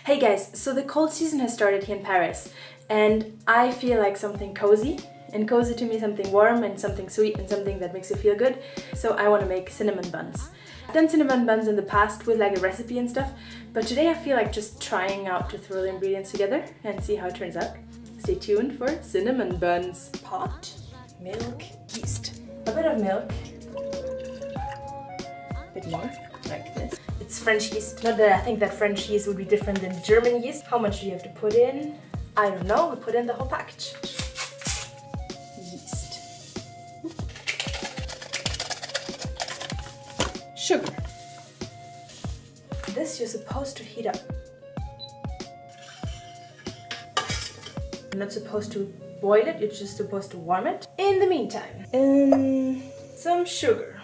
Hey guys, so the cold season has started here in Paris and I feel like something cozy. And cozy to me is something warm and something sweet and something that makes you feel good. So I want to make cinnamon buns. I've done cinnamon buns in the past with like a recipe and stuff, but today I feel like just trying out to throw the ingredients together and see how it turns out. Stay tuned for cinnamon buns. Pot, milk, yeast. A bit of milk. A bit more, like this. It's French yeast. Not that I think that French yeast would be different than German yeast. How much do you have to put in? I don't know, we put in the whole package. Yeast. Sugar. This you're supposed to heat up. You're not supposed to boil it, you're just supposed to warm it. In the meantime, some sugar.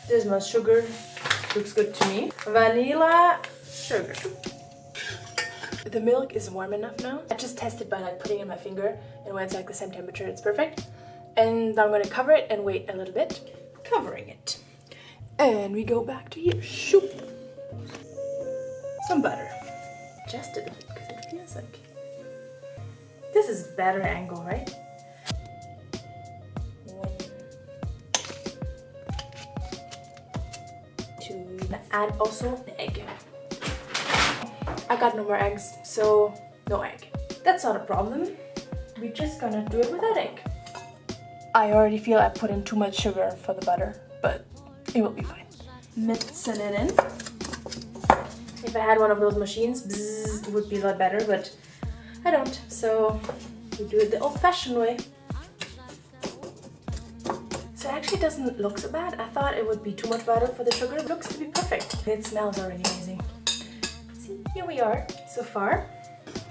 This much sugar looks good to me. Vanilla sugar. The milk is warm enough now. I just tested by like putting it in my finger, and when it's like the same temperature, it's perfect. And now I'm gonna cover it and wait a little bit. Covering it. And we go back to here. Shoop. Some butter. Just a bit, because it feels like... This is better angle, right? Add also an egg. I got no more eggs, so no egg. That's not a problem. We're just gonna do it without egg. I already feel I put in too much sugar for the butter, but it will be fine. Mixing it in. If I had one of those machines, bzzz, it would be a lot better, but I don't, so we do it the old-fashioned way. So it actually doesn't look so bad. I thought it would be too much butter for the sugar. It looks to be perfect. It smells already amazing. See, here we are so far.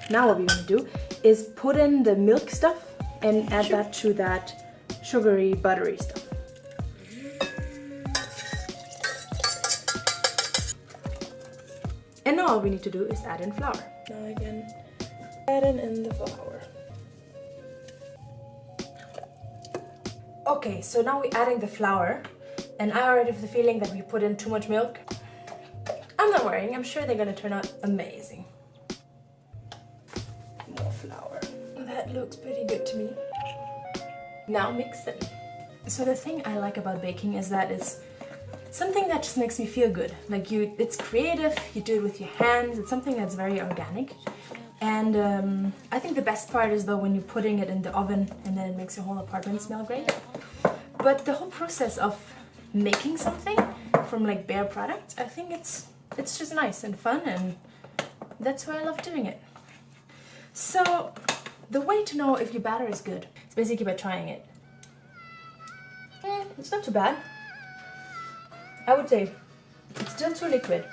Now what we're gonna do is put in the milk stuff and add that to that sugary, buttery stuff. And now all we need to do is add in flour. Now again, adding in the flour. Okay, so now we're adding the flour, and I already have the feeling that we put in too much milk. I'm not worrying, I'm sure they're gonna turn out amazing. More flour. That looks pretty good to me. Now mix it. So the thing I like about baking is that it's something that just makes me feel good. Like it's creative, you do it with your hands, it's something that's very organic. And I think the best part is though when you're putting it in the oven and then it makes your whole apartment smell great. But the whole process of making something from like bare products, I think it's just nice and fun, and that's why I love doing it. So the way to know if your batter is good is basically by trying it. It's not too bad. I would say it's still too liquid.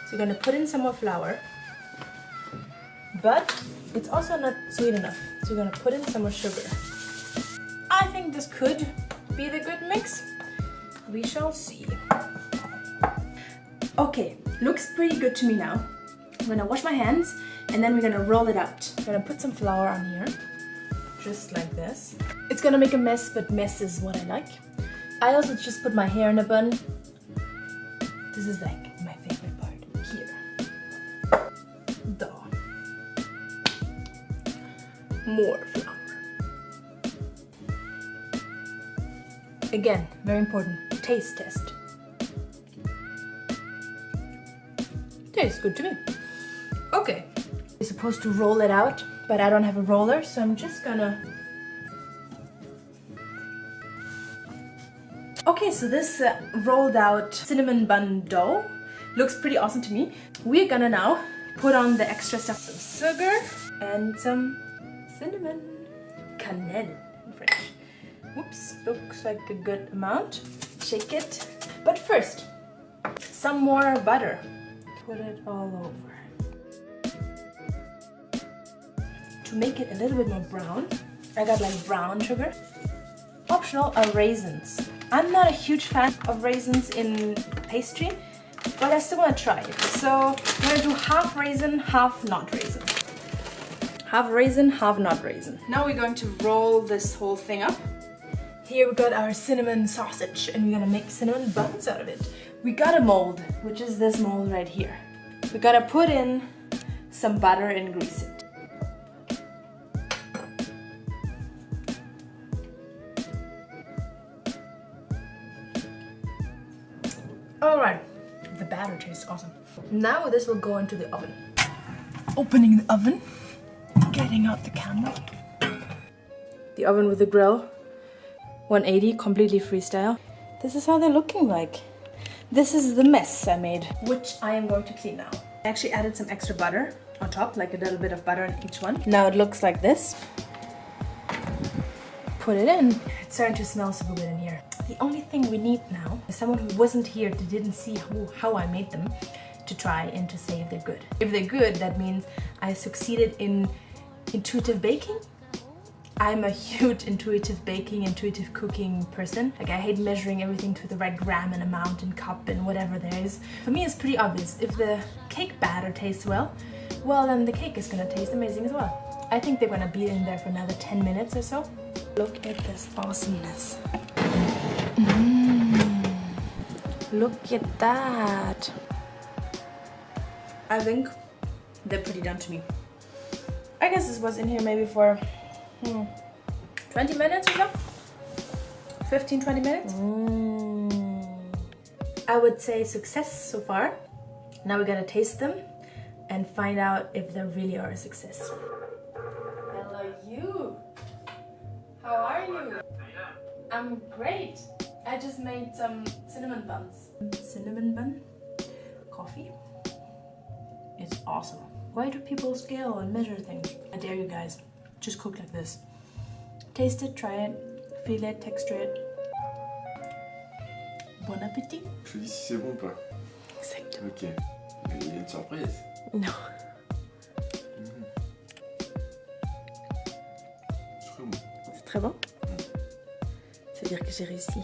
So you're gonna put in some more flour. But it's also not sweet enough, so you're gonna put in some more sugar. I think this could be the good mix. We shall see. Okay, looks pretty good to me now. I'm gonna wash my hands and then we're gonna roll it out. I'm gonna put some flour on here, just like this. It's gonna make a mess, but mess is what I like. I also just put my hair in a bun. This is like my favorite part, here. More flour. Again, very important, taste test. Tastes good to me. Okay. You're supposed to roll it out, but I don't have a roller, so I'm just gonna... Okay, so this rolled out cinnamon bun dough looks pretty awesome to me. We're gonna now put on the extra stuff. Some sugar and some cinnamon. Cannelle in French. Whoops, looks like a good amount. Shake it. But first, some more butter. Put it all over. To make it a little bit more brown, I got like brown sugar. Optional are raisins. I'm not a huge fan of raisins in pastry, but I still want to try it. So I'm gonna do half raisin, half not raisin. Half raisin, half not raisin. Now we're going to roll this whole thing up. Here we got our cinnamon sausage, and we're gonna make cinnamon buns out of it. We got a mold, which is this mold right here. We're gonna put in some butter and grease it. Alright, the batter tastes awesome. Now this will go into the oven. Opening the oven, getting out the candle. The oven with the grill, 180, completely freestyle. This is how they're looking like. This is the mess I made, which I am going to clean now. I actually added some extra butter on top, like a little bit of butter in each one. Now it looks like this. Put it in. It's starting to smell super good in here. The only thing we need now is someone who wasn't here, that didn't see how I made them, to try and to say if they're good. If they're good, that means I succeeded in intuitive baking. I'm a huge intuitive baking, intuitive cooking person. Like I hate measuring everything to the right gram and amount and cup and whatever there is. For me it's pretty obvious. If the cake batter tastes well, then the cake is gonna taste amazing as well. I think they're gonna be in there for another 10 minutes or so. Look at this awesomeness. Look at that. I think they're pretty done to me. I guess this was in here maybe for 20 minutes or so? 15-20 minutes? I would say success so far. Now we gotta taste them and find out if they really are a success. Hello you! How are you? I'm great. I just made some cinnamon buns. Cinnamon bun coffee. It's awesome. Why do people scale and measure things? I dare you guys. Just cook like this. Taste it, try it, feel it, texture it. Bon appétit. Je dis si c'est bon ou pas. Exactement. Ok. Mais il y a une surprise. Non. C'est très bon. C'est très bon. Ça veut dire que j'ai réussi.